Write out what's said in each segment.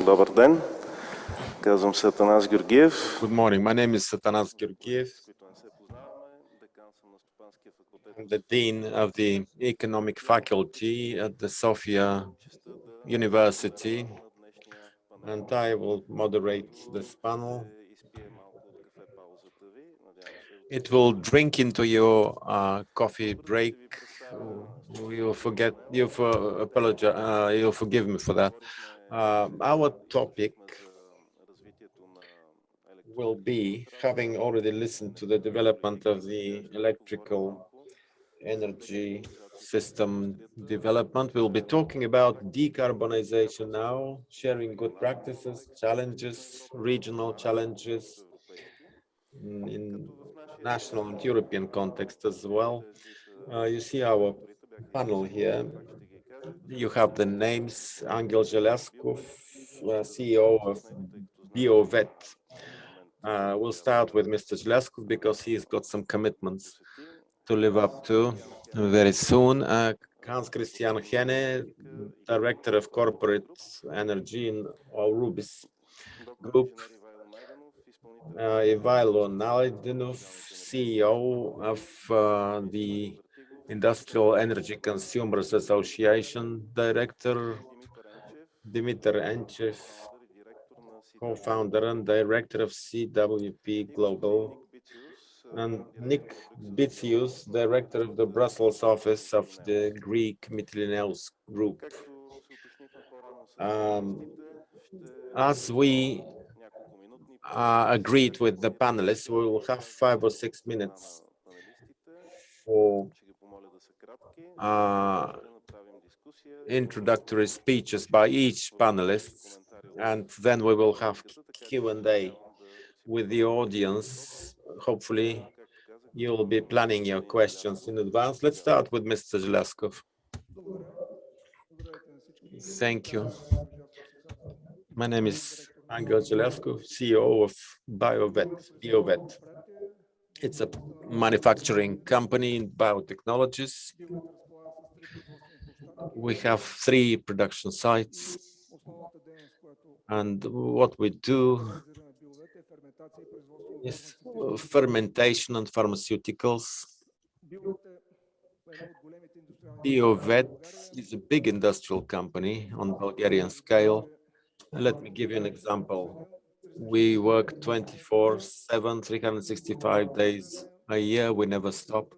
Добър ден. Казвам се Атанас Georgiev. Good morning. My name is Atanas Georgiev. I'm the Dean of the Economic Faculty at the Sofia University, and I will moderate this panel. It will drink into your coffee break. You'll forgive me for that. Our topic will be, having already listened to the development of the electrical energy system development, we'll be talking about decarbonization now, sharing good practices, challenges, regional challenges in national and European context as well. You see our panel here. You have the names: Zhelyazkov, CEO of Biovet. We'll start with Mr. Zhelyazkov because he's got some commitments to live up to very soon. Hans Christian Henne, Director of Corporate Energy in Aurubis Group. Ivaylo Naidenov, CEO of the Industrial Energy Consumers Association, Director. Dimitar Enchev, co-founder and director of CWP Global, and Nick Bitsios, director of the Brussels office of the Greek Mytilineos group. As we agreed with the panelists, we will have 5 or 6 minutes for introductory speeches by each panelist, and then we will have Q&A with the audience. Hopefully you will be planning your questions in advance. Let's start with Mr. Zhelyazkov. Thank you. My name is Zhelyazkov, CEO of Biovet. It's a manufacturing company in biotechnologies. We have 3 production sites, and what we do is fermentation and pharmaceuticals. Biovet is a big industrial company on Bulgarian scale. Let me give you an example. We work 24/7, 365 days a year. We never stop.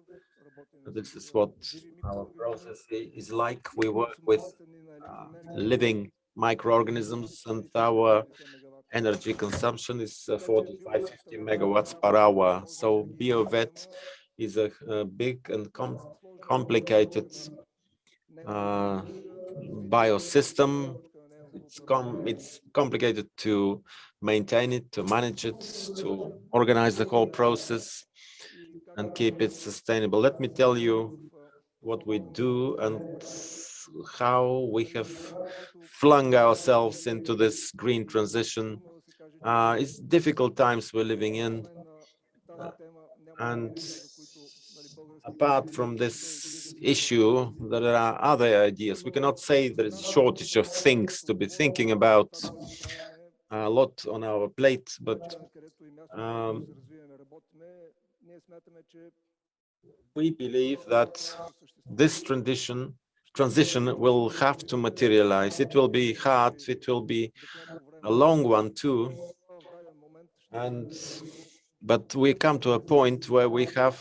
This is what our process is like. We work with living microorganisms, and our energy consumption is 45-50 megawatts per hour. So Biovet is a big and complicated biosystem. It's complicated to maintain it, to manage it, to organize the whole process and keep it sustainable. Let me tell you what we do and how we have flung ourselves into this green transition. It's difficult times we're living in, and apart from this issue, there are other ideas. We cannot say there is a shortage of things to be thinking about, a lot on our plate, but we believe that this transition will have to materialize. It will be hard, it will be a long one too, but we come to a point where we have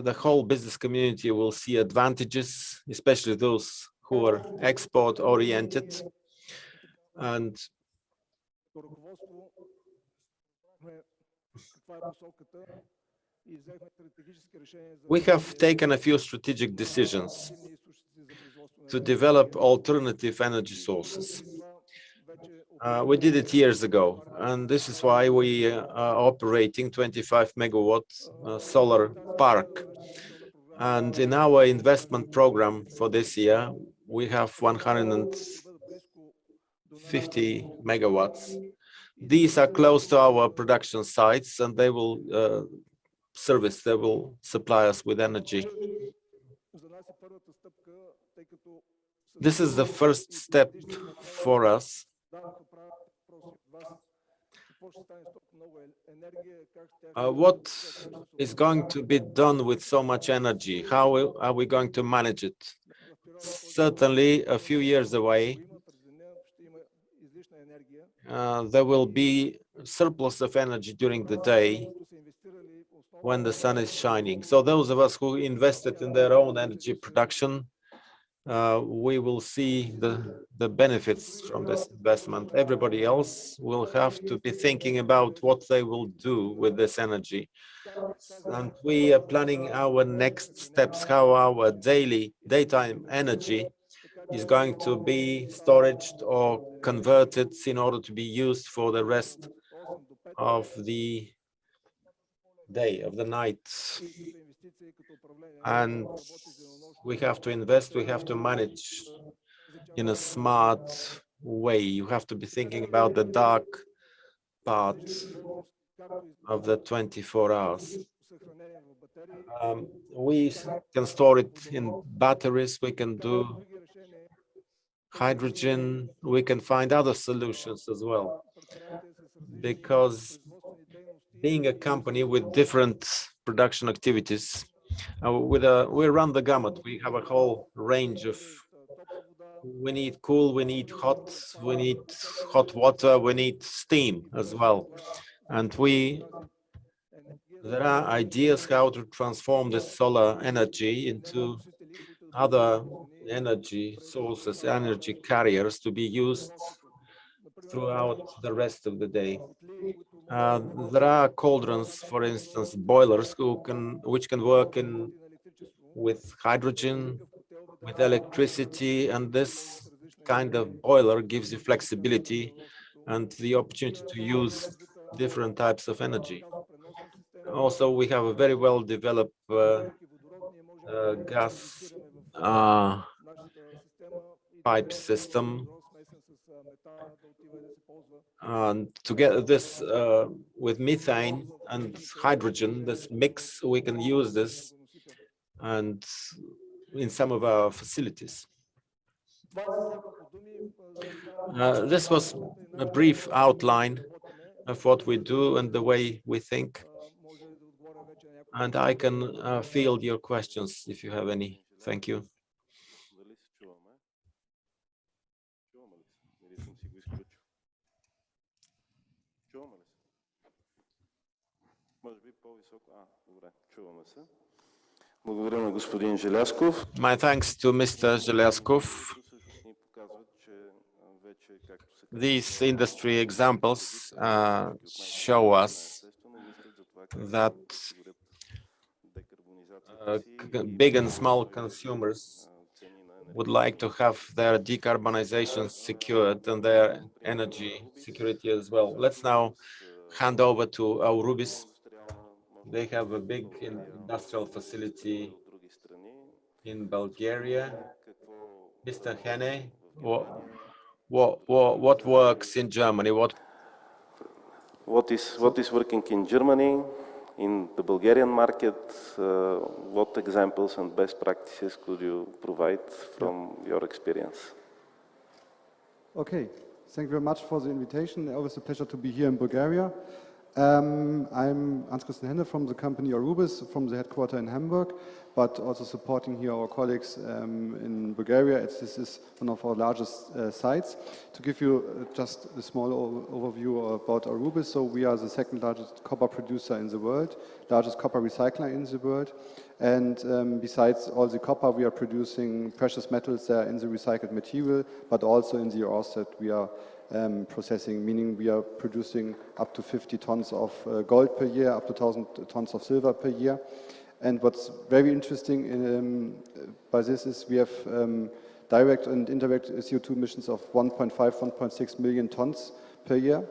the whole business community will see advantages, especially those who are export oriented, and we have taken a few strategic decisions to develop alternative energy sources. We did it years ago, and this is why we are operating 25 megawatt solar park. And in our investment program for this year, we have 150 megawatts. These are close to our production sites, and they will they will supply us with energy. This is the first step for us. What is going to be done with so much energy? How are we going to manage it? Certainly, a few years away, there will be surplus of energy during the day when the sun is shining. So those of us who invested in their own energy production, we will see the benefits from this investment. Everybody else will have to be thinking about what they will do with this energy. And we are planning our next steps, how our daytime energy is going to be stored or converted in order to be used for the rest of the day, of the night. And we have to invest, we have to manage in a smart way. You have to be thinking about the dark part of the 24 hours. We can store it in batteries, we can do hydrogen, we can find other solutions as well. Because being a company with different production activities, we run the gamut. We have a whole range of, we need cool, we need hot water, we need steam as well. And there are ideas how to transform the solar energy into other energy sources, energy carriers to be used throughout the rest of the day. There are cauldrons, for instance, boilers which can work with hydrogen, with electricity, and this kind of boiler gives you flexibility and the opportunity to use different types of energy. Also, we have a very well developed gas pipe system. And together this with methane and hydrogen, this mix, we can use this and in some of our facilities. This was a brief outline of what we do and the way we think. And I can field your questions if you have any. Thank you. My thanks to Mr. Zhelyazkov. These industry examples show us that big and small consumers would like to have their decarbonization secured and their energy security as well. Let's now hand over to Aurubis. They have a big industrial facility in Bulgaria. Mr. Henne, what works in Germany? What is working in Germany, in the Bulgarian market? What examples and best practices could you provide from your experience? Okay, thank you very much for the invitation. Always a pleasure to be here in Bulgaria. I'm Hans-Christian Henne from the company Aurubis, from the headquarters in Hamburg, but also supporting here our colleagues in Bulgaria. This is one of our largest sites. To give you just a small overview about Aurubis, so we are the second largest copper producer in the world, largest copper recycler in the world. And besides all the copper, we are producing precious metals there in the recycled material, but also in the ores that we are processing, meaning we are producing up to 50 tons of gold per year, up to 1,000 tons of silver per year. And what's very interesting by this is we have direct and indirect CO2 emissions of 1.5, 1.6 million tons per year.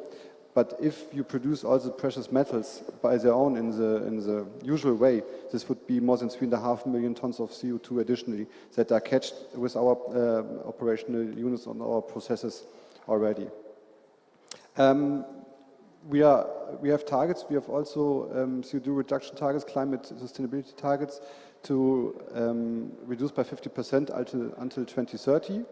But if you produce all the precious metals by their own in the usual way, this would be more than 3.5 million tons of CO2 additionally that are catched with our operational units on our processes already. we have targets. We have also CO2 reduction targets, climate sustainability targets to reduce by 50% until 2030,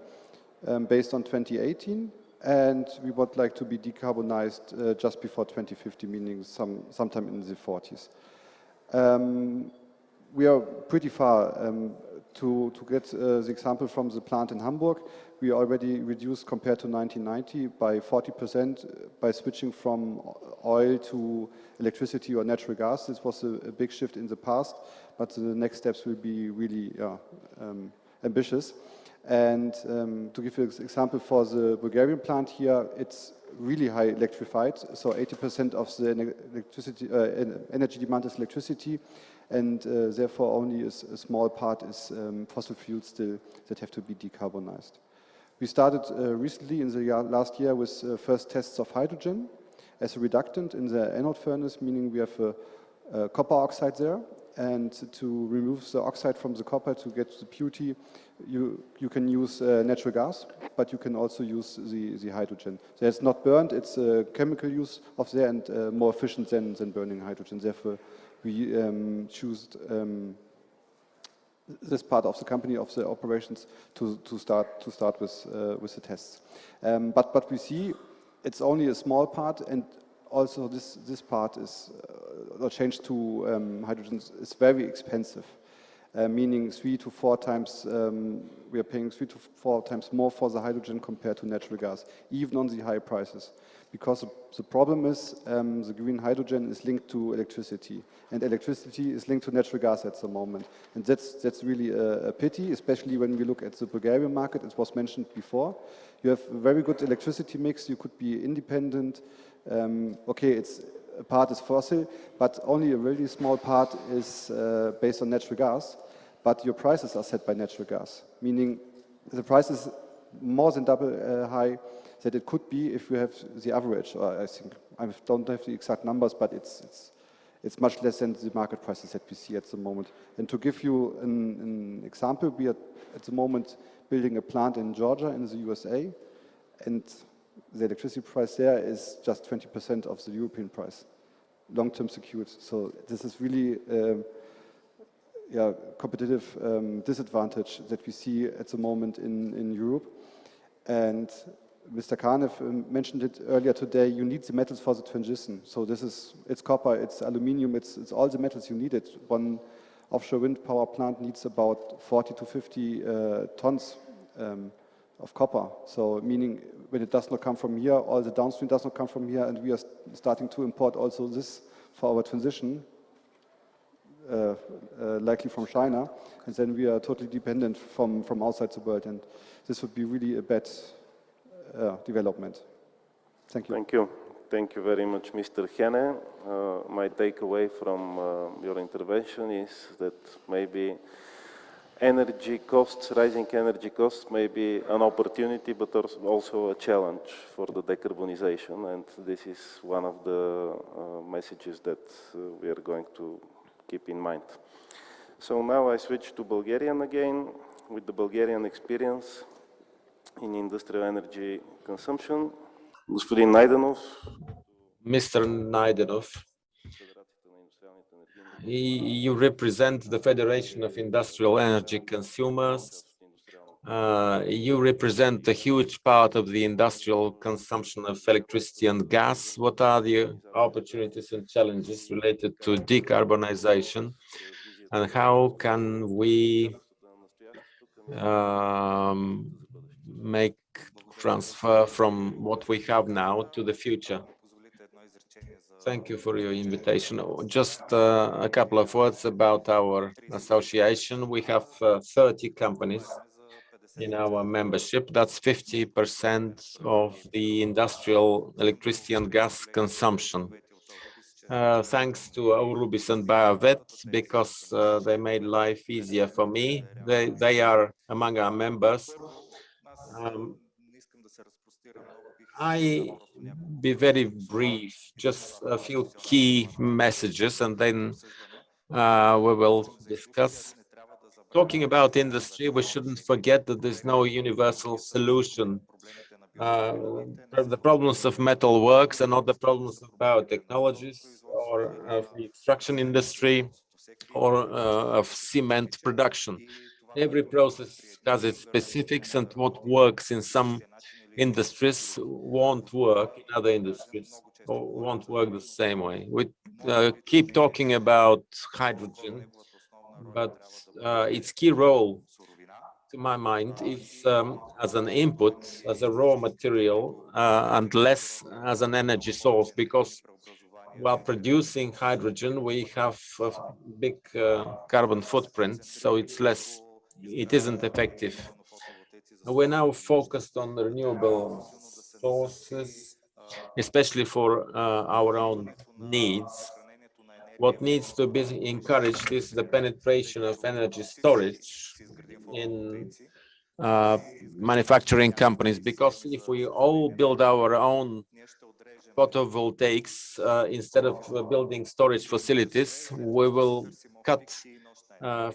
based on 2018. And we would like to be decarbonized just before 2050, meaning sometime in the 40s. We are pretty far. To get the example from the plant in Hamburg, we already reduced compared to 1990 by 40% by switching from oil to electricity or natural gas. This was a big shift in the past, but the next steps will be really ambitious. And to give you an example for the Bulgarian plant here, it's really high electrified. So 80% of the electricity, energy demand is electricity, and therefore only a small part is fossil fuels still that have to be decarbonized. We started recently in the last year with first tests of hydrogen as a reductant in the anode furnace, meaning we have a copper oxide there, and to remove the oxide from the copper to get the purity, you can use natural gas, but you can also use the hydrogen. So it's not burned, it's a chemical use of there and more efficient than burning hydrogen. Therefore, we choose this part of the company, of the operations, to start with the tests. But we see it's only a small part, and also this part is changed to hydrogen is very expensive, meaning 3 to 4 times we are paying 3 to 4 times more for the hydrogen compared to natural gas, even on the high prices. Because the problem is the green hydrogen is linked to electricity, and electricity is linked to natural gas at the moment. And that's really a pity, especially when we look at the Bulgarian market. It was mentioned before. You have a very good electricity mix. You could be independent. Okay, a part is fossil, but only a really small part is based on natural gas. But your prices are set by natural gas, meaning the price is more than double high that it could be if you have the average. Or I think I don't have the exact numbers, but it's much less than the market prices that we see at the moment. And to give you an example, we are at the moment building a plant in Georgia in the USA, and the electricity price there is just 20% of the European price, long-term secured. So this is really competitive disadvantage that we see at the moment in Europe. And Mr. Kanev mentioned it earlier today, you need the metals for the transition. So it's copper, it's aluminum, it's all the metals you need. One offshore wind power plant needs about 40 to 50 tons of copper. So meaning when it does not come from here, all the downstream does not come from here, and we are starting to import also this for our transition, likely from China, and then we are totally dependent from outside the world, and this would be really a bad development. Thank you. Thank you. Thank you very much, Mr. Henne. My takeaway from your intervention is that maybe energy costs, rising energy costs may be an opportunity, but also a challenge for the decarbonization, and this is one of the messages that we are going to keep in mind. So now I switch to Bulgarian again, with the Bulgarian experience in industrial energy consumption. Господин Naidenov. Mr. Naidenov, you represent the Federation of Industrial Energy Consumers. You represent a huge part of the industrial consumption of electricity and gas. What are the opportunities and challenges related to decarbonization, and how can we make transfer from what we have now to the future? Thank you for your invitation. Just a couple of words about our association. We have 30 companies in our membership. That's 50% of the industrial electricity and gas consumption. Thanks to Aurubis and Biovet, because they made life easier for me. They are among our members. I be very brief, just a few key messages, and then we will discuss. Talking about industry, we shouldn't forget that there's no universal solution the problems of metal works and not the problems of biotechnologies or of the extraction industry or of cement production. Every process has its specifics, and what works in some industries won't work in other industries, or won't work the same way. We keep talking about hydrogen, but its key role, to my mind, is as an input, as a raw material, and less as an energy source, because while producing hydrogen, we have a big carbon footprint, so it isn't effective. We're now focused on the renewable sources, especially for our own needs. What needs to be encouraged is the penetration of energy storage in manufacturing companies, because if we all build our own photovoltaics instead of building storage facilities, we will cut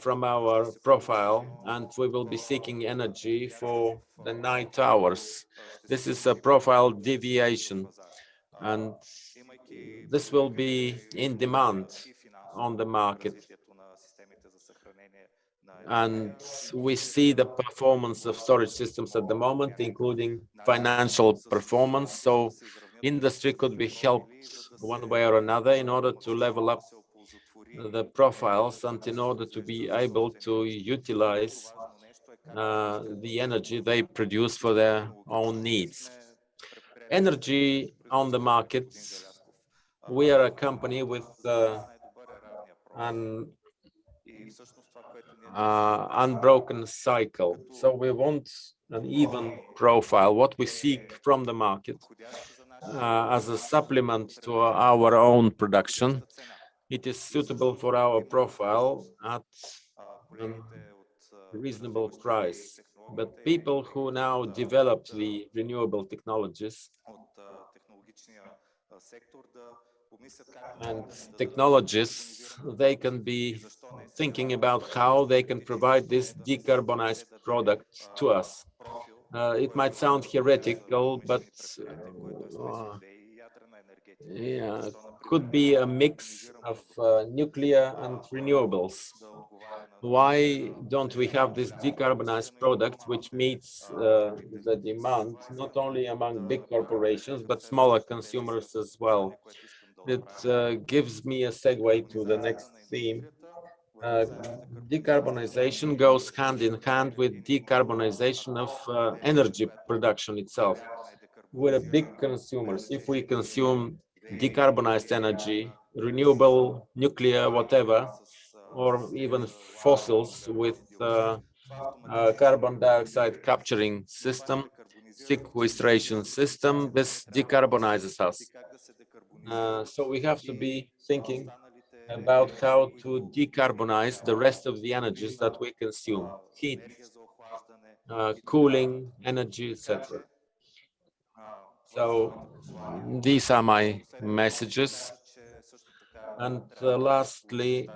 from our profile, and we will be seeking energy for the night hours. This is a profile deviation, and this will be in demand on the market. And we see the performance of storage systems at the moment, including financial performance. So industry could be helped one way or another in order to level up the profiles and in order to be able to utilize the energy they produce for their own needs. Energy on the market. We are a company with an unbroken cycle. So we want an even profile, what we seek from the market as a supplement to our own production. It is suitable for our profile at a reasonable price. But people who now develop the renewable technologies and technologies, they can be thinking about how they can provide this decarbonized product to us. It might sound heretical, but yeah, could be a mix of nuclear and renewables. Why don't we have this decarbonized product which meets the demand, not only among big corporations, but smaller consumers as well? It gives me a segue to the next theme. Decarbonization goes hand in hand with decarbonization of energy production itself. We're big consumers. If we consume decarbonized energy, renewable, nuclear, whatever, or even fossils with carbon dioxide capturing system, sequestration system, this decarbonizes us. So we have to be thinking about how to decarbonize the rest of the energies that we consume, heat, cooling, energy, etc. So these are my messages. And lastly,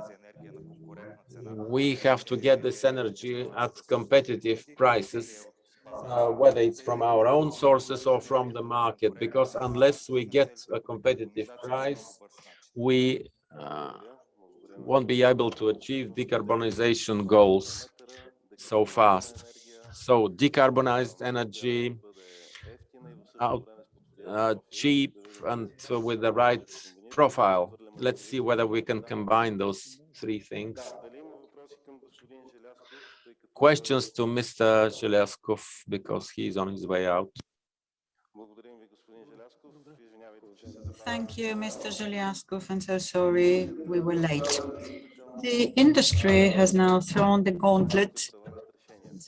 we have to get this energy at competitive prices, whether it's from our own sources or from the market, because unless we get a competitive price, we won't be able to achieve decarbonization goals so fast. So decarbonized energy, cheap and with the right profile. Let's see whether we can combine those three things. Questions to Mr. Zhelyazkov, because he's on his way out. Thank you, Mr. Zhelyazkov, and so sorry we were late. The industry has now thrown the gauntlet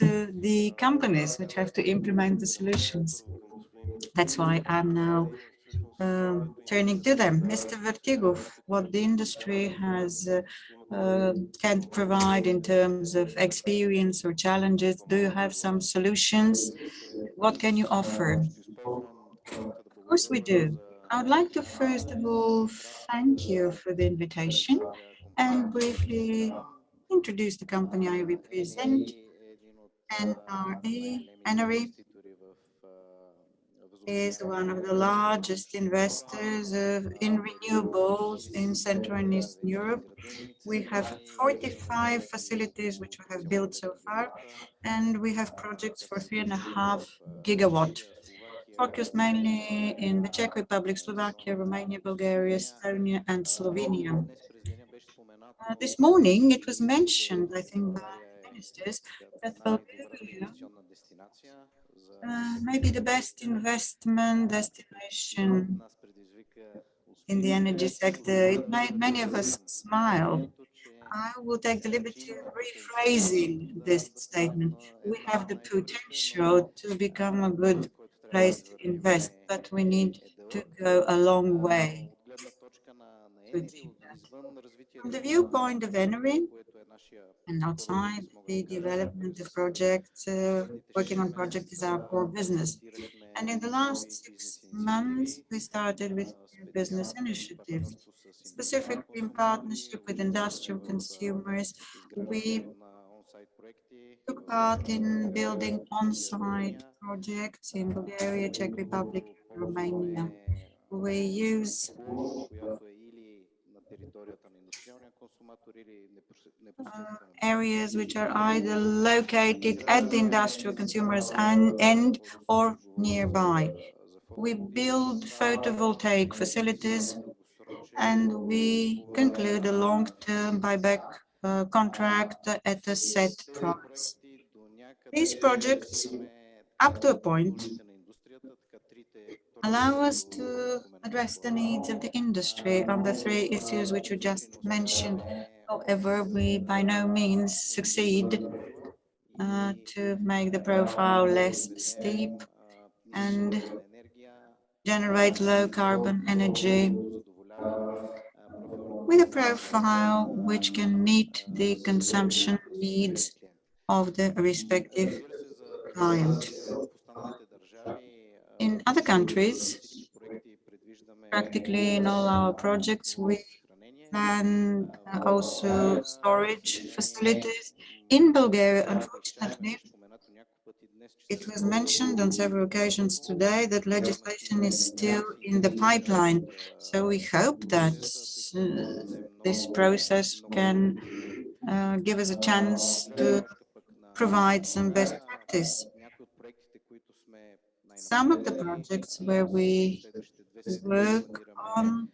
to the companies which have to implement the solutions. That's why I'm now turning to them. Mr. Vartigov, what the industry has can provide in terms of experience or challenges? Do you have some solutions? What can you offer? Of course we do. I would like to first of all thank you for the invitation and briefly introduce the company I represent, Enery. is one of the largest investors in renewables in Central and Eastern Europe. We have 45 facilities which we have built so far, and we have projects for 3.5 gigawatt, focused mainly in the Czech Republic, Slovakia, Romania, Bulgaria, Estonia, and Slovenia. This morning, it was mentioned, I think, by ministers, that Bulgaria may be the best investment destination in the energy sector. It made many of us smile. I will take the liberty of rephrasing this statement. We have the potential to become a good place to invest, but we need to go a long way to achieve that. From the viewpoint of Enery, and outside the development of projects, working on projects is our core business. And in the last 6 months, we started with new business initiatives, specifically in partnership with industrial consumers. We took part in building on-site projects in Bulgaria, Czech Republic, and Romania. We use areas which are either located at the industrial consumers end or nearby. We build photovoltaic facilities and we conclude a long-term buyback contract at a set price. These projects, up to a point, allow us to address the needs of the industry on the 3 issues which you just mentioned. However, we by no means succeed to make the profile less steep and generate low carbon energy with a profile which can meet the consumption needs of the respective client. In other countries, practically in all our projects, we plan also storage facilities. In Bulgaria, unfortunately, it was mentioned on several occasions today that legislation is still in the pipeline. So we hope that this process can give us a chance to provide some best practice. Some of the projects where we work on,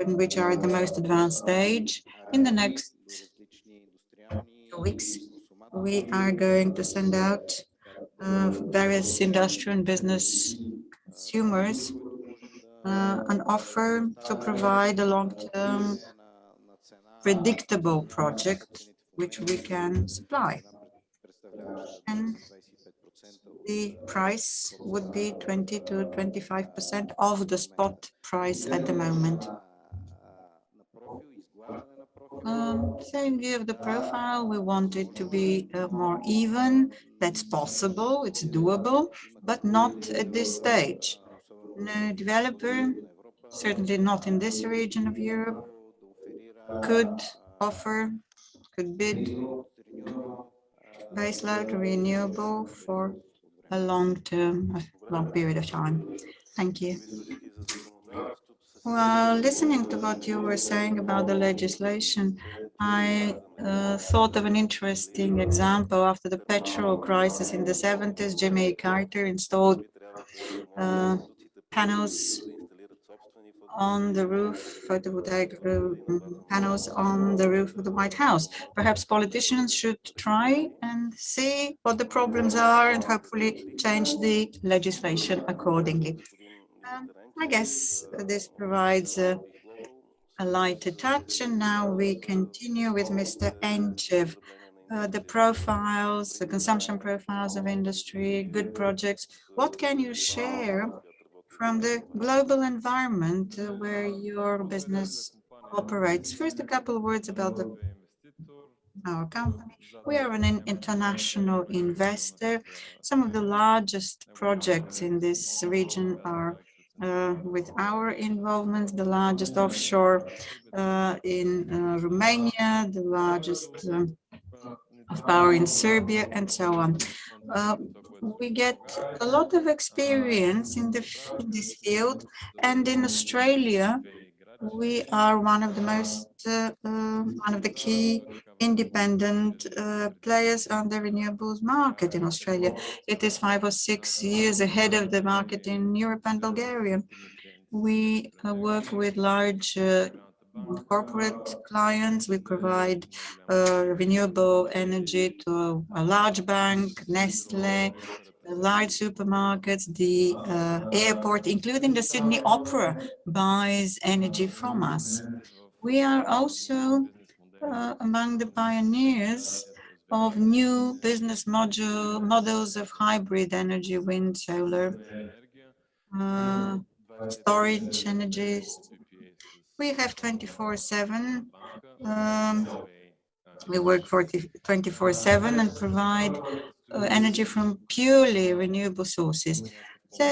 and which are at the most advanced stage, in the next 2 weeks, we are going to send out various industrial and business consumers an offer to provide a long-term predictable project which we can supply. And the price would be 20 to 25% of the spot price at the moment. Saying view of the profile, we want it to be more even. That's possible, it's doable, but not at this stage. No developer, certainly not in this region of Europe, could bid baseload renewable for a long period of time. Thank you. Well, listening to what you were saying about the legislation, I thought of an interesting example. After the petrol crisis in the 70s, Jimmy Carter installed panels on the roof, photovoltaic panels on the roof of the White House. Perhaps politicians should try and see what the problems are and hopefully change the legislation accordingly. I guess this provides a lighter touch, and now we continue with Mr. Enchev. The profiles, the consumption profiles of industry, good projects. What can you share from the global environment where your business operates? First, a couple of words about our company. We are an international investor. Some of the largest projects in this region are with our involvement, the largest offshore in Romania, the largest of power in Serbia, and so on. we get a lot of experience in this field, and in Australia, we are one of the key independent players on the renewables market in Australia. It is 5 or 6 years ahead of the market in Europe and Bulgaria. We work with large corporate clients. We provide renewable energy to a large bank, Nestle, large supermarkets, the airport, including the Sydney Opera, buys energy from us. We are also among the pioneers of new business models of hybrid energy, wind, solar, storage energies. We have 24/7. We work 24/7 and provide energy from purely renewable sources. So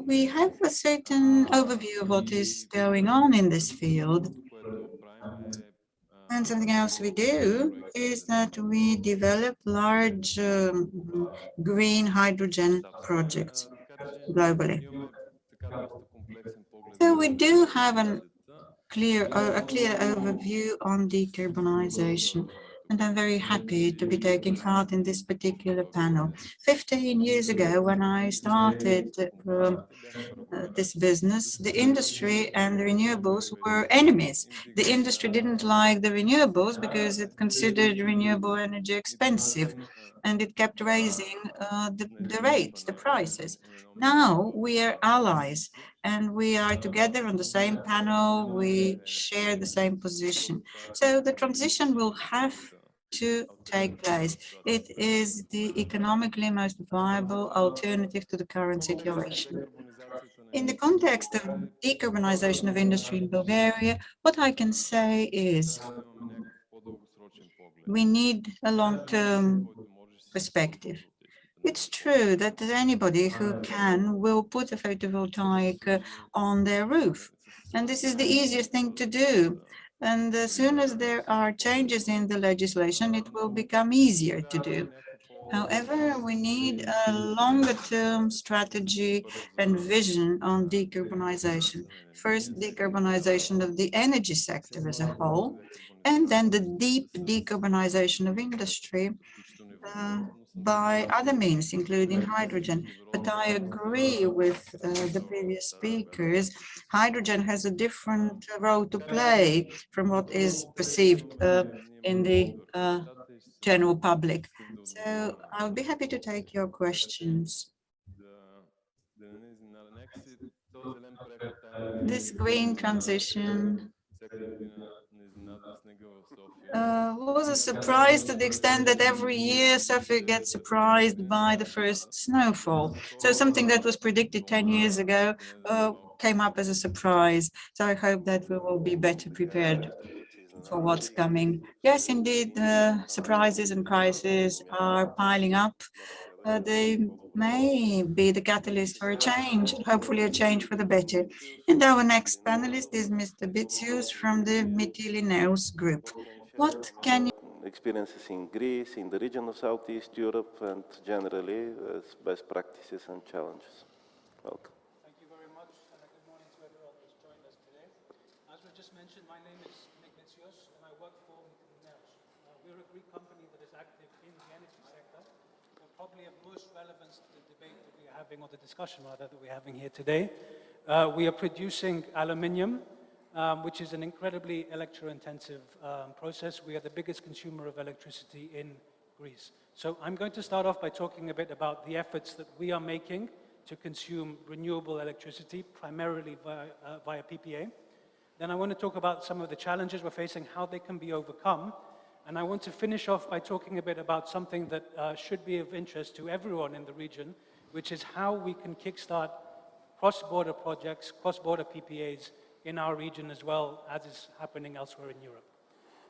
we have a certain overview of what is going on in this field. And something else we do is that we develop large green hydrogen projects globally. So we do have a clear overview on decarbonization, and I'm very happy to be taking part in this particular panel. 15 years ago, when I started this business, the industry and the renewables were enemies. The industry didn't like the renewables because it considered renewable energy expensive, and it kept raising the rates, the prices. Now we are allies, and we are together on the same panel. We share the same position. So the transition will have to take place. It is the economically most viable alternative to the current situation. In the context of decarbonization of industry in Bulgaria, what I can say is we need a long-term perspective. It's true that anybody who can will put a photovoltaic on their roof, and this is the easiest thing to do. And as soon as there are changes in the legislation, it will become easier to do. However, we need a longer-term strategy and vision on decarbonization. First, decarbonization of the energy sector as a whole, and then the deep decarbonization of industry by other means, including hydrogen. But I agree with the previous speakers. Hydrogen has a different role to play from what is perceived in the general public. So I'll be happy to take your questions. This green transition was a surprise to the extent that every year Sofia gets surprised by the first snowfall. So something that was predicted 10 years ago came up as a surprise. So I hope that we will be better prepared for what's coming. Yes, indeed, surprises and crises are piling up. They may be the catalyst for a change, hopefully a change for the better. And our next panelist is Mr. Bitsios from the Mytilineos group. What can you... Experiences in Greece, in the region of Southeast Europe, and generally as best practices and challenges. Welcome. Thank you very much, and good morning to everyone who's joined us today. As was just mentioned, my name is Bitsios, and I work for Mytilineos. We're a Greek company that is active in the energy sector, but probably of most relevance to the debate that we're having, or the discussion rather, that we're having here today. We are producing aluminium, which is an incredibly electro-intensive process. We are the biggest consumer of electricity in Greece. So I'm going to start off by talking a bit about the efforts that we are making to consume renewable electricity, primarily via PPA. Then I want to talk about some of the challenges we're facing, how they can be overcome. And I want to finish off by talking a bit about something that should be of interest to everyone in the region, which is how we can kickstart cross-border projects, cross-border PPAs in our region as well, as is happening elsewhere in Europe.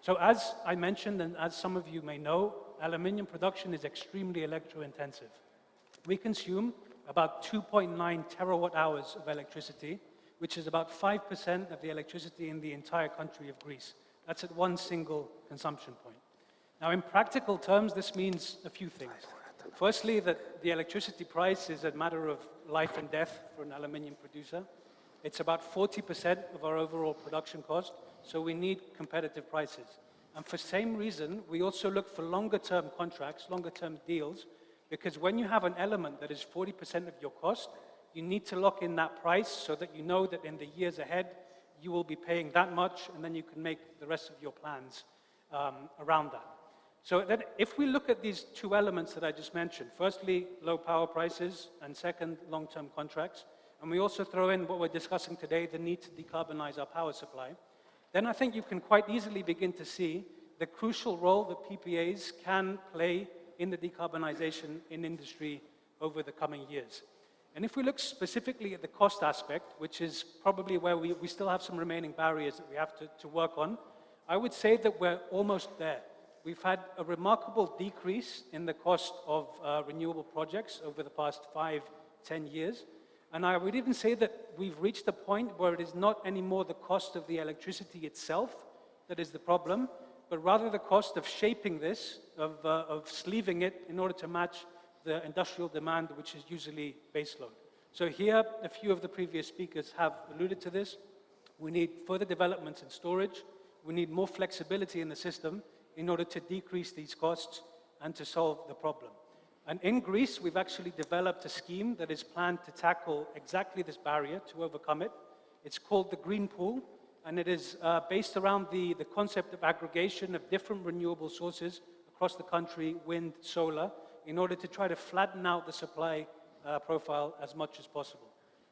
So as I mentioned, and as some of you may know, aluminium production is extremely electro-intensive. We consume about 2.9 terawatt hours of electricity, which is about 5% of the electricity in the entire country of Greece. That's at one single consumption point. Now, in practical terms, this means a few things. Firstly, that the electricity price is a matter of life and death for an aluminium producer. It's about 40% of our overall production cost, so we need competitive prices. And for same reason, we also look for longer-term contracts, longer-term deals, because when you have an element that is 40% of your cost, you need to lock in that price so that you know that in the years ahead, you will be paying that much, and then you can make the rest of your plans around that. So then if we look at these two elements that I just mentioned, firstly, low power prices, and second, long-term contracts, and we also throw in what we're discussing today, the need to decarbonize our power supply, then I think you can quite easily begin to see the crucial role that PPAs can play in the decarbonization in industry over the coming years. And if we look specifically at the cost aspect, which is probably where we still have some remaining barriers that we have to work on, I would say that we're almost there. We've had a remarkable decrease in the cost of renewable projects over the past 5-10 years. And I would even say that we've reached a point where it is not anymore the cost of the electricity itself that is the problem, but rather the cost of shaping this, of sleeving it in order to match the industrial demand, which is usually baseload. So here, a few of the previous speakers have alluded to this. We need further developments in storage. We need more flexibility in the system in order to decrease these costs and to solve the problem. And in Greece, we've actually developed a scheme that is planned to tackle exactly this barrier, to overcome it. It's called the Green Pool, and it is based around the concept of aggregation of different renewable sources across the country, wind, solar, in order to try to flatten out the supply profile as much as possible.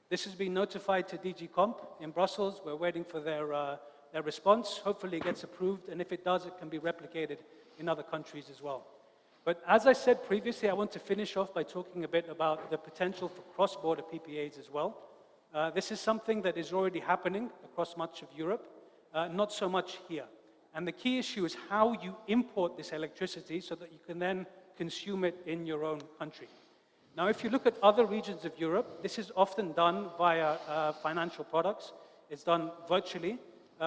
This has been notified to DG Comp in Brussels. We're waiting for their response. Hopefully it gets approved, and if it does, it can be replicated in other countries as well. But as I said previously, I want to finish off by talking a bit about the potential for cross-border PPAs as well. This is something that is already happening across much of Europe, not so much here. And the key issue is how you import this electricity so that you can then consume it in your own country. Now, if you look at other regions of Europe, this is often done via financial products. It's done virtually.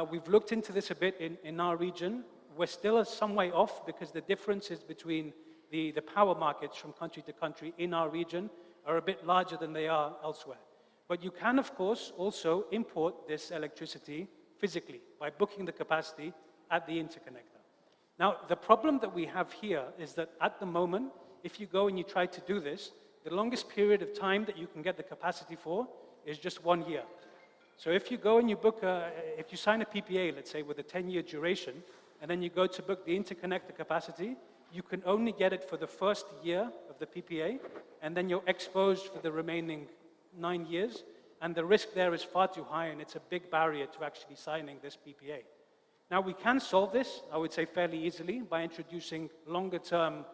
We've looked into this a bit in our region. We're still some way off because the differences between the power markets from country to country in our region are a bit larger than they are elsewhere. But you can, of course, also import this electricity physically by booking the capacity at the interconnector. Now, the problem that we have here is that at the moment, if you go and you try to do this, the longest period of time that you can get the capacity for is just 1 year. So if you go and you book, if you sign a PPA, let's say, with a 10-year duration, and then you go to book the interconnector capacity, you can only get it for the first year of the PPA, and then you're exposed for the remaining 9 years, and the risk there is far too high, and it's a big barrier to actually signing this PPA. Now, we can solve this, I would say, fairly easily by introducing longer-term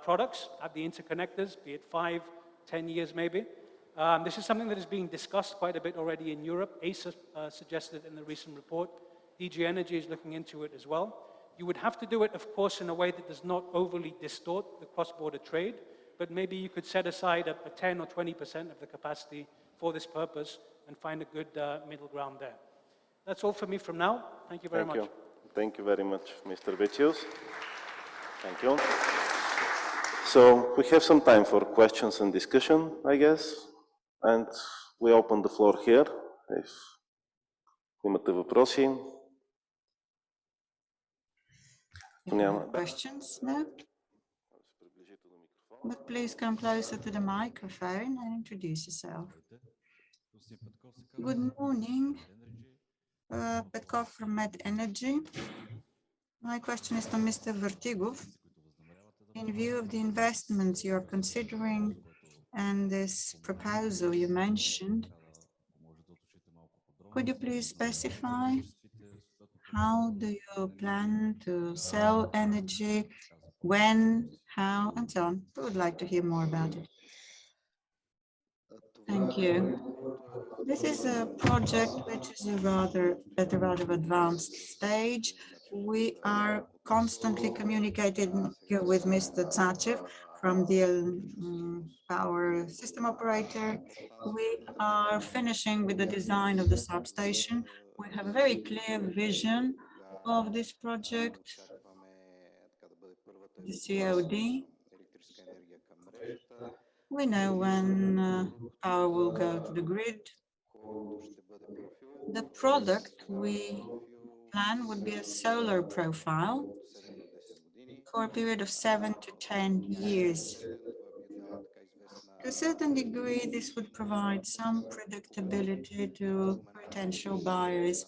products at the interconnectors, be it 5, 10 years maybe. This is something that is being discussed quite a bit already in Europe. ACE suggested in the recent report. DG Energy is looking into it as well. You would have to do it, of course, in a way that does not overly distort the cross-border trade, but maybe you could set aside a 10 or 20% of the capacity for this purpose and find a good middle ground there. That's all for me from now. Thank you very much. Thank you very much, Mr. Bitsios. Thank you. So we have some time for questions and discussion, I guess, and we open the floor here. If имате въпроси. Questions? No? But please come closer to the microphone and introduce yourself. Good morning. Petkov from Enery. My question is to Mr. Vartigov. In view of the investments you're considering and this proposal you mentioned, could you please specify how do you plan to sell energy, when, how, and so on? We would like to hear more about it. Thank you. This is a project which is at a rather advanced stage. We are constantly communicating with Mr. Tsachev from the power system operator. We are finishing with the design of the substation. We have a very clear vision of this project, the COD. We know when power will go to the grid. The product we plan would be a solar profile for a period of 7 to 10 years. To a certain degree, this would provide some predictability to potential buyers.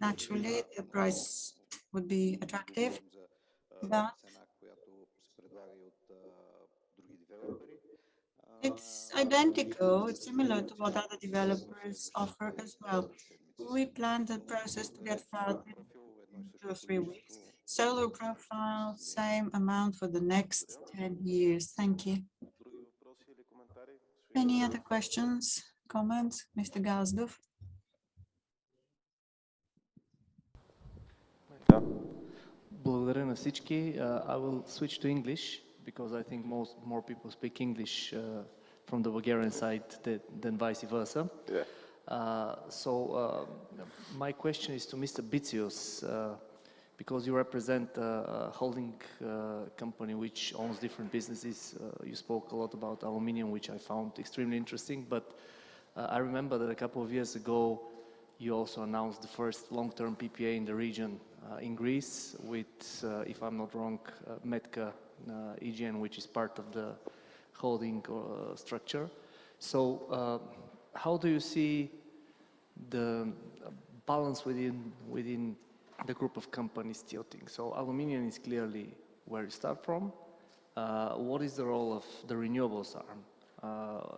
Naturally, the price would be attractive, but it's identical, it's similar to what other developers offer as well. We plan the process to get started in 2 or 3 weeks. Solar profile, same amount for the next 10 years. Thank you. Any other questions, comments? Mr. Gazdov? Благодаря на всички. I will switch to English because I think more people speak English from the Bulgarian side than vice versa. Yeah. My question is to Mr. Bitsios, because you represent a holding company which owns different businesses. You spoke a lot about aluminium, which I found extremely interesting, but I remember that a couple of years ago, you also announced the first long-term PPA in the region in Greece with, if I'm not wrong, Metka EGN, which is part of the holding structure. So how do you see the balance within the group of companies tilting? So aluminium is clearly where you start from. What is the role of the renewables arm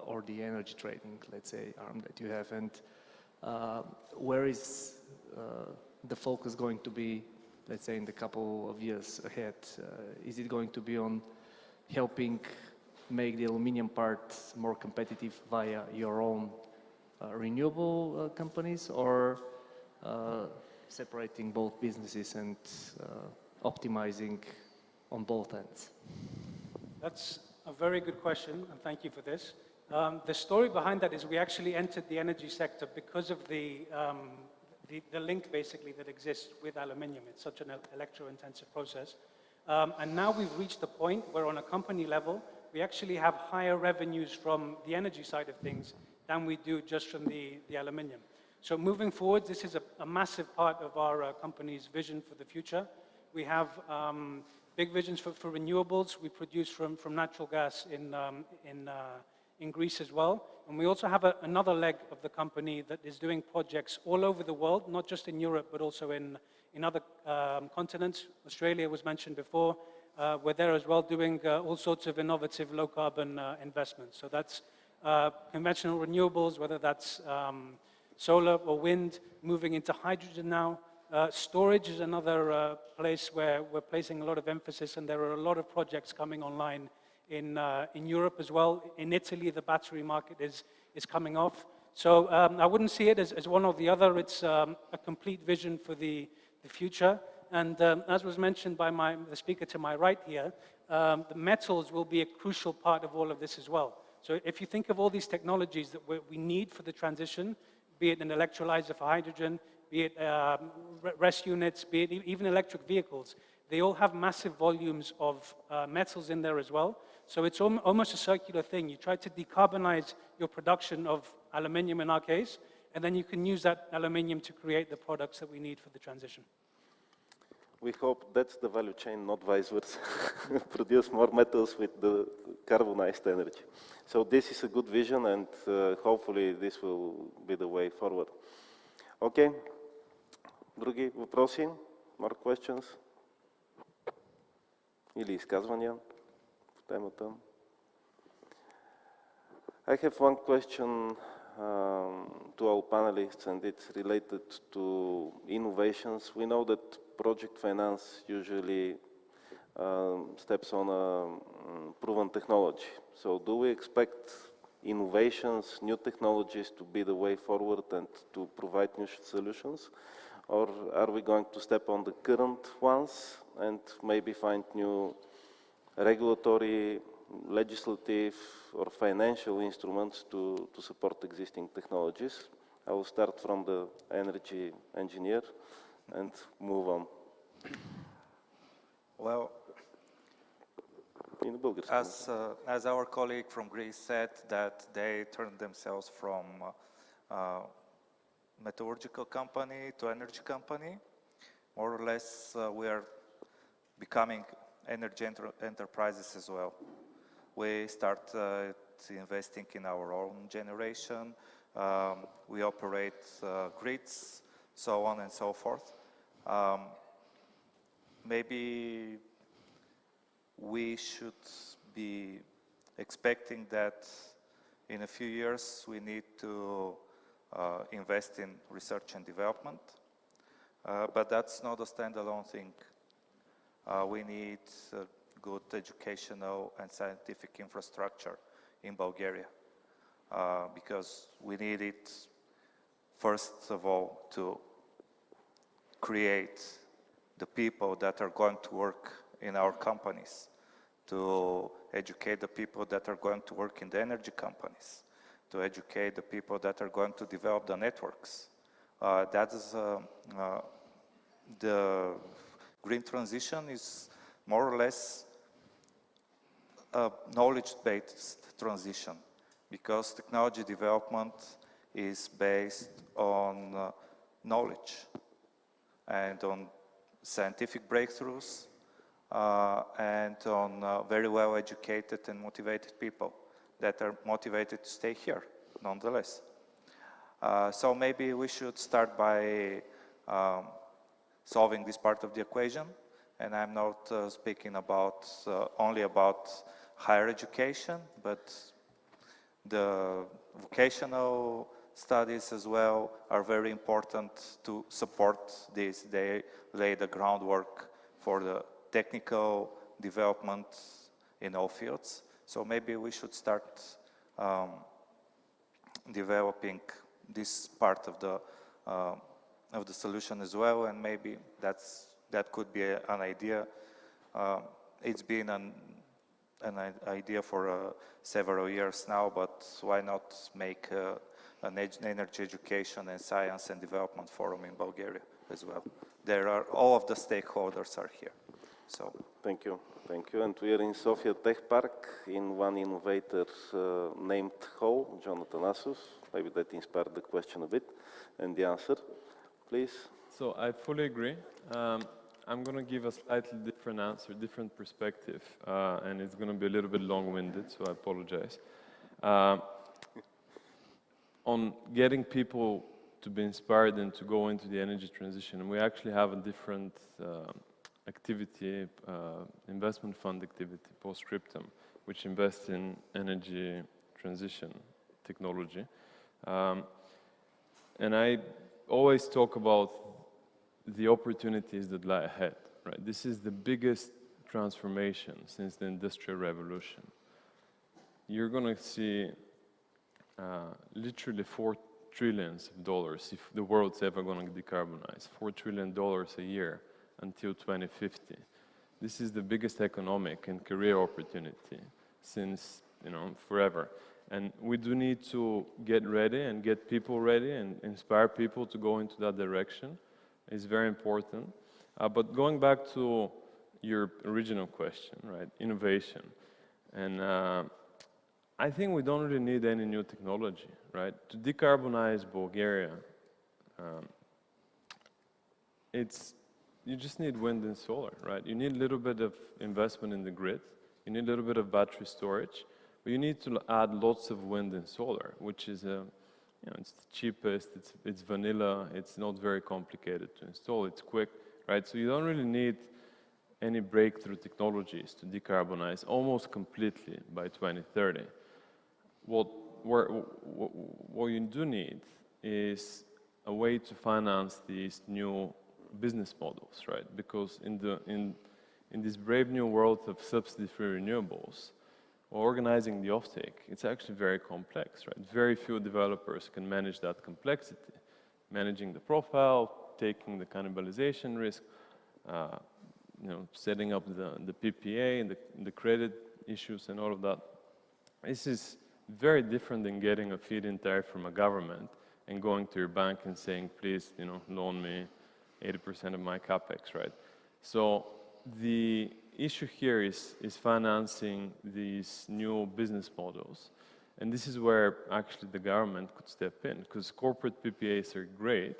or the energy trading, let's say, arm that you have? And where is the focus going to be, let's say, in the couple of years ahead? Is it going to be on helping make the aluminium part more competitive via your own renewable companies, or separating both businesses and optimizing on both ends? That's a very good question, and thank you for this. The story behind that is we actually entered the energy sector because of the link basically that exists with aluminium. It's such an electro-intensive process. And now we've reached the point where on a company level, we actually have higher revenues from the energy side of things than we do just from the aluminium. So moving forward, this is a massive part of our company's vision for the future. We have big visions for renewables. We produce from natural gas in Greece as well. And we also have another leg of the company that is doing projects all over the world, not just in Europe, but also in other continents. Australia was mentioned before. We're there as well doing all sorts of innovative low-carbon investments. So that's conventional renewables, whether that's solar or wind, moving into hydrogen now. Storage is another place where we're placing a lot of emphasis, and there are a lot of projects coming online in Europe as well. In Italy, the battery market is coming off. So I wouldn't see it as one or the other. It's a complete vision for the future. And as was mentioned by the speaker to my right here, the metals will be a crucial part of all of this as well. So if you think of all these technologies that we need for the transition, be it an electrolyzer for hydrogen, be it RES units, be it even electric vehicles, they all have massive volumes of metals in there as well. So it's almost a circular thing. You try to decarbonize your production of aluminium in our case, and then you can use that aluminium to create the products that we need for the transition. We hope that's the value chain, not vice versa. Produce more metals with the carbonized energy. So this is a good vision, and hopefully this will be the way forward. Okay. Други въпроси? More questions? Или изказвания по темата? I have one question to all panelists, and it's related to innovations. We know that project finance usually steps on a proven technology. So do we expect innovations, new technologies to be the way forward and to provide new solutions? Or are we going to step on the current ones and maybe find new regulatory, legislative or financial instruments to support existing technologies? I will start from the energy engineer and move on. Well, in български. As our colleague from Greece said, that they turned themselves from metallurgical company to energy company. More or less, we are becoming energy enterprises as well. We start investing in our own generation. We operate grids, so on and so forth. Maybe we should be expecting that in a few years we need to invest in research and development, but that's not a standalone thing. We need good educational and scientific infrastructure in Bulgaria because we need it, first of all, to create the people that are going to work in our companies, to educate the people that are going to work in the energy companies, to educate the people that are going to develop the networks. That is the green transition is more or less a knowledge-based transition because technology development is based on knowledge and on scientific breakthroughs and on very well educated and motivated people that are motivated to stay here nonetheless. So maybe we should start by solving this part of the equation, and I'm not speaking about only about higher education, but the vocational studies as well are very important to support this. They lay the groundwork for the technical development in all fields. So maybe we should start developing this part of the solution as well, and maybe that could be an idea. It's been an idea for several years now, but why not make an energy education and science and development forum in Bulgaria as well? All of the stakeholders are here. So Thank you. Thank you. And we are in Sofia Tech Park in one innovator named hall, John Atanas. Maybe that inspired the question a bit and the answer, please. So I fully agree. I'm going to give a slightly different answer, different perspective, and it's going to be a little bit long-winded, so I apologize. On getting people to be inspired and to go into the energy transition, we actually have a different activity, investment fund activity, post-scriptum, which invests in energy transition technology. And I always talk about the opportunities that lie ahead, right? This is the biggest transformation since the Industrial Revolution. You're going to see literally $4 trillion if the world's ever going to decarbonize, $4 trillion a year until 2050. This is the biggest economic and career opportunity since, forever. And we do need to get ready and get people ready and inspire people to go into that direction. Is very important. But going back to your original question, right, innovation. And I think we don't really need any new technology, right? To decarbonize Bulgaria, you just need wind and solar, right? You need a little bit of investment in the grid. You need a little bit of battery storage. But you need to add lots of wind and solar, which is it's the cheapest, it's vanilla, it's not very complicated to install, it's quick, right? So you don't really need any breakthrough technologies to decarbonize almost completely by 2030. What you do need is a way to finance these new business models, right? Because in this brave new world of subsidy-free renewables, organizing the offtake, it's actually very complex, right? Very few developers can manage that complexity, managing the profile, taking the cannibalization risk, setting up the PPA and the credit issues and all of that. This is very different than getting a feed-in tariff from a government and going to your bank and saying, please, loan me 80% of my capex, right? So the issue here is financing these new business models. And this is where actually the government could step in, because corporate PPAs are great,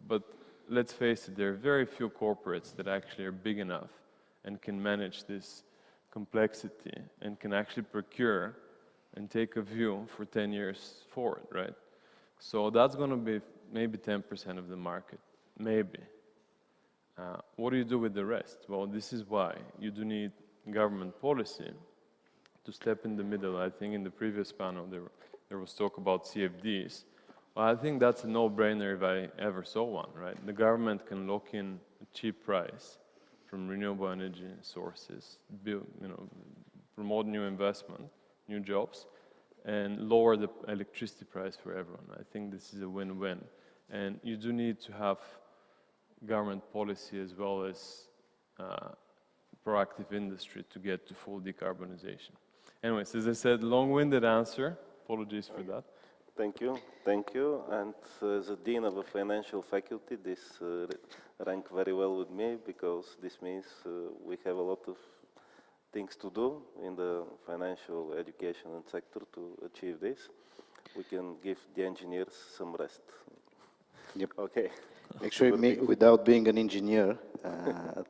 but let's face it, there are very few corporates that actually are big enough and can manage this complexity and can actually procure and take a view for 10 years forward, right? So that's going to be maybe 10% of the market, maybe. What do you do with the rest? Well, this is why you do need government policy to step in the middle. I think in the previous panel there was talk about CFDs. Well, I think that's a no-brainer if I ever saw one, right? The government can lock in a cheap price from renewable energy sources, build, promote new investment, new jobs, and lower the electricity price for everyone. I think this is a win-win. And you do need to have government policy as well as proactive industry to get to full decarbonization. Anyways, as I said, long-winded answer. Apologies for that. Thank you. And as a dean of a financial faculty, this rank very well with me, because this means we have a lot of things to do in the financial education and sector to achieve this. We can give the engineers some rest. Yep. Okay. Actually, without being an engineer,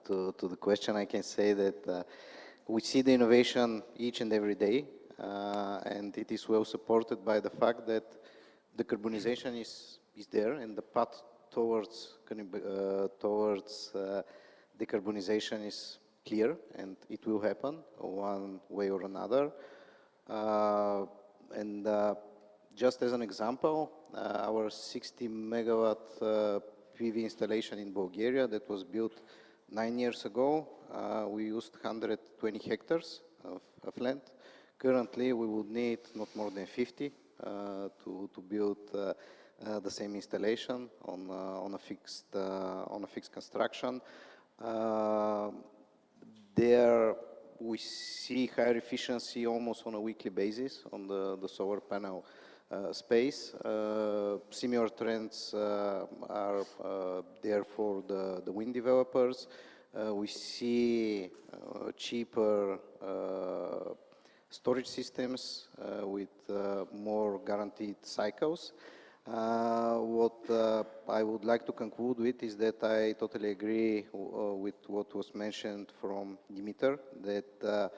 to the question, I can say that we see the innovation each and every day, and it is well supported by the fact that decarbonization is there, and the path towards decarbonization is clear, and it will happen one way or another. Just as an example, our 60 megawatt PV installation in Bulgaria that was built 9 years ago, we used 120 hectares of land. Currently, we would need not more than 50 to build the same installation on a fixed construction. There we see higher efficiency almost on a weekly basis on the solar panel space. Similar trends are there for the wind developers. We see cheaper storage systems with more guaranteed cycles. What I would like to conclude with is that I totally agree with what was mentioned from Dimitar, that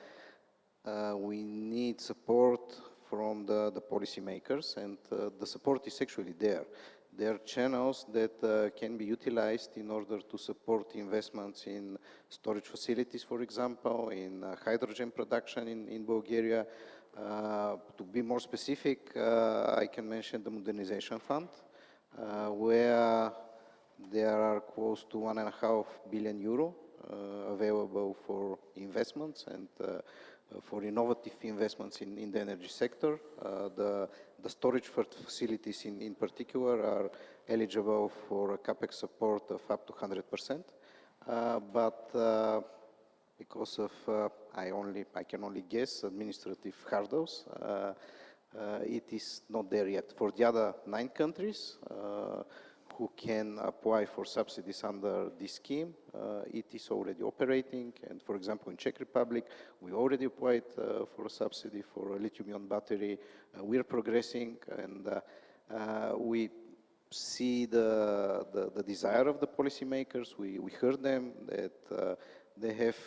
we need support from the policymakers, and the support is actually there. There are channels that can be utilized in order to support investments in storage facilities, for example, in hydrogen production in Bulgaria. To be more specific, I can mention the Modernization Fund, where there are close to €1.5 billion available for investments and for innovative investments in the energy sector. The storage facilities in particular are eligible for a capex support of up to 100%. But because of, I can only guess, administrative hurdles, it is not there yet. For the other 9 countries who can apply for subsidies under this scheme, it is already operating. And for example, in Czech Republic, we already applied for a subsidy for a lithium-ion battery. We are progressing, and we see the desire of the policymakers. We heard them that they have,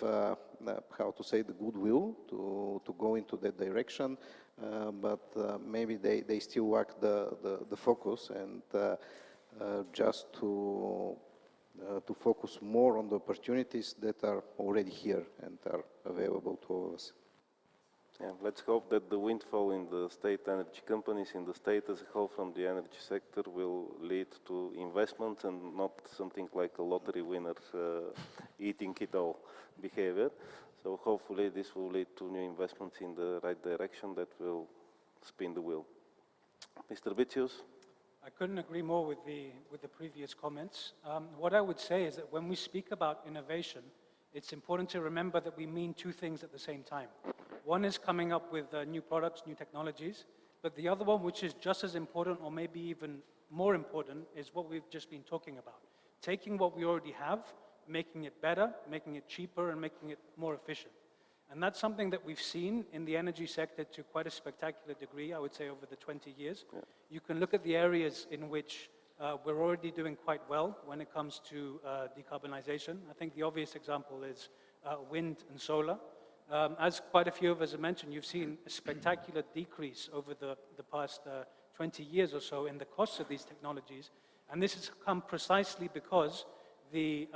how to say, the goodwill to go into that direction, but maybe they still lack the focus, and just to focus more on the opportunities that are already here and are available to all of us. Yeah, let's hope that the windfall in the state energy companies, in the state as a whole from the energy sector, will lead to investments and not something like a lottery winner eating it all behavior. So hopefully this will lead to new investments in the right direction that will spin the wheel. Mr. Bitsios? I couldn't agree more with the previous comments. What I would say is that when we speak about innovation, it's important to remember that we mean 2 things at the same time. One is coming up with new products, new technologies, but the other one, which is just as important or maybe even more important, is what we've just been talking about. Taking what we already have, making it better, making it cheaper, and making it more efficient. And that's something that we've seen in the energy sector to quite a spectacular degree, I would say, over the 20 years. Yeah. You can look at the areas in which we're already doing quite well when it comes to decarbonization. I think the obvious example is wind and solar. As quite a few of us have mentioned, you've seen a spectacular decrease over the past 20 years or so in the costs of these technologies. And this has come precisely because the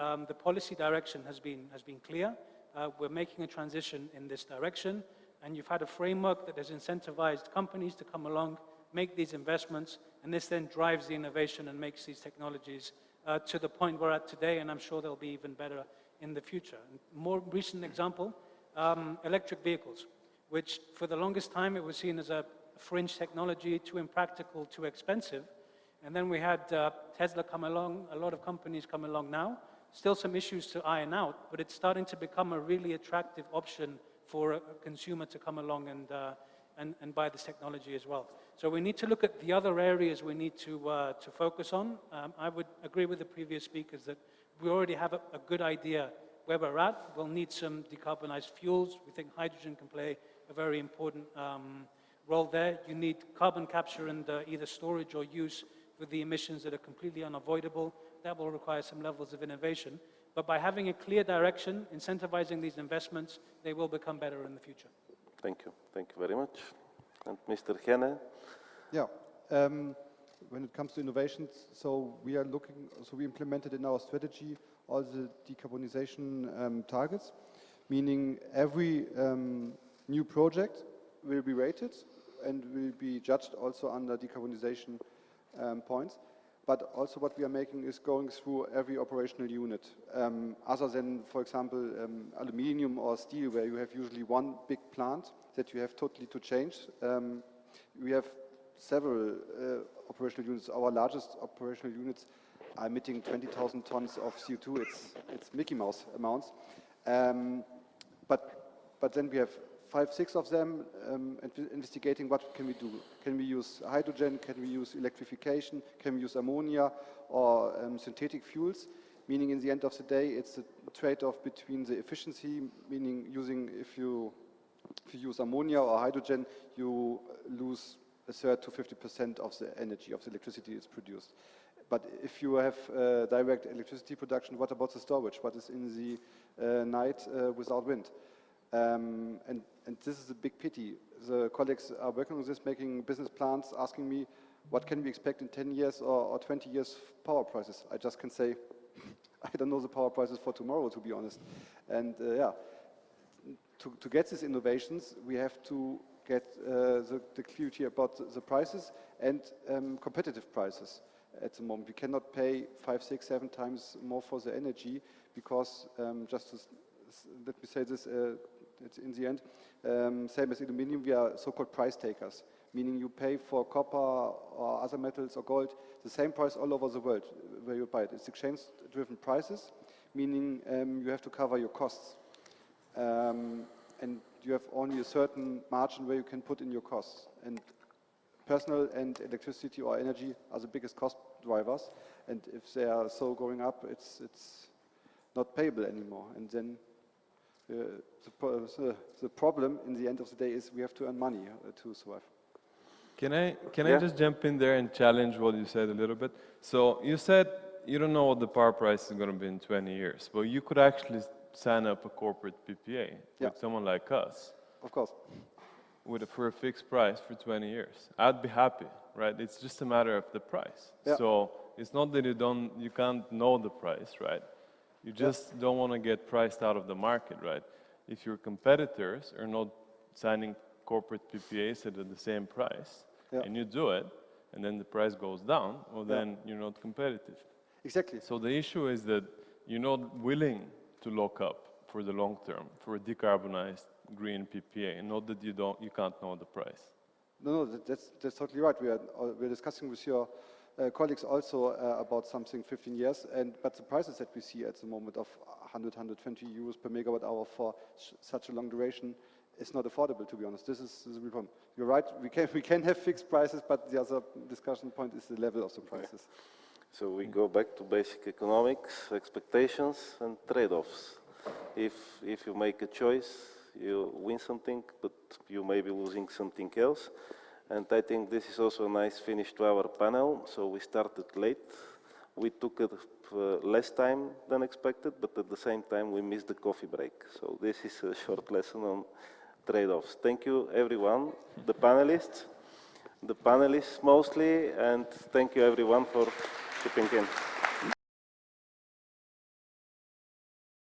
policy direction has been clear. We're making a transition in this direction, and you've had a framework that has incentivized companies to come along, make these investments, and this then drives the innovation and makes these technologies to the point we're at today, and I'm sure they'll be even better in the future. More recent example, electric vehicles, which for the longest time it was seen as a fringe technology, too impractical, too expensive. And then we had Tesla come along, a lot of companies come along now. Still some issues to iron out, but it's starting to become a really attractive option for a consumer to come along and buy this technology as well. So we need to look at the other areas we need to focus on. I would agree with the previous speakers that we already have a good idea where we're at. We'll need some decarbonized fuels. We think hydrogen can play a very important role there. You need carbon capture and either storage or use with the emissions that are completely unavoidable. That will require some levels of innovation. But by having a clear direction, incentivizing these investments, they will become better in the future. Thank you. Thank you very much. And Mr. Henne? Yeah. When it comes to innovations, so we implemented in our strategy all the decarbonization targets, meaning every new project will be rated and will be judged also under decarbonization points. But also what we are making is going through every operational unit, other than, for example, aluminium or steel, where you have usually one big plant that you have totally to change. We have several operational units. Our largest operational units are emitting 20,000 tons of CO2. It's Mickey Mouse amounts. But then we have 5, 6 of them investigating what can we do. Can we use hydrogen? Can we use electrification? Can we use ammonia or synthetic fuels? Meaning in the end of the day, it's a trade-off between the efficiency, meaning if you use ammonia or hydrogen, you lose a third to 50% of the energy of the electricity is produced. But if you have direct electricity production, what about the storage? What is in the night without wind? And this is a big pity. The colleagues are working on this, making business plans, asking me, what can we expect in 10 years or 20 years power prices? I just can say, I don't know the power prices for tomorrow, to be honest. And to get these innovations, we have to get the clarity about the prices and competitive prices. At the moment, we cannot pay 5, 6, 7 times more for the energy because let me say this, it's in the end, same as aluminium, we are so-called price takers, meaning you pay for copper or other metals or gold the same price all over the world where you buy it. It's exchange-driven prices, meaning you have to cover your costs. And you have only a certain margin where you can put in your costs. And personal and electricity or energy are the biggest cost drivers. And if they are so going up, it's not payable anymore. And then the problem in the end of the day is we have to earn money to survive. Can I just jump in there and challenge what you said a little bit? So you said you don't know what the power price is going to be in 20 years, but you could actually sign up a corporate PPA with someone like us. Of course. For a fixed price for 20 years. I'd be happy, right? It's just a matter of the price. Yeah. So it's not that you can't know the price, right? You just don't want to get priced out of the market, right? If your competitors are not signing corporate PPAs at the same price, and you do it, and then the price goes down, well, then you're not competitive. Exactly. So the issue is that you're not willing to lock up for the long term for a decarbonized green PPA, and not that you can't know the price. No, that's totally right. We're discussing with your colleagues also about something 15 years, but the prices that we see at the moment of 100, 120 euros per megawatt hour for such a long duration is not affordable, to be honest. This is a real problem. You're right, we can have fixed prices, but the other discussion point is the level of the prices. So we go back to basic economics, expectations and trade-offs. If you make a choice, you win something, but you may be losing something else. And I think this is also a nice finish to our panel. So we started late. We took it less time than expected, but at the same time we missed the coffee break. So this is a short lesson on trade-offs. Thank you everyone, the panelists mostly, and thank you everyone for chipping in.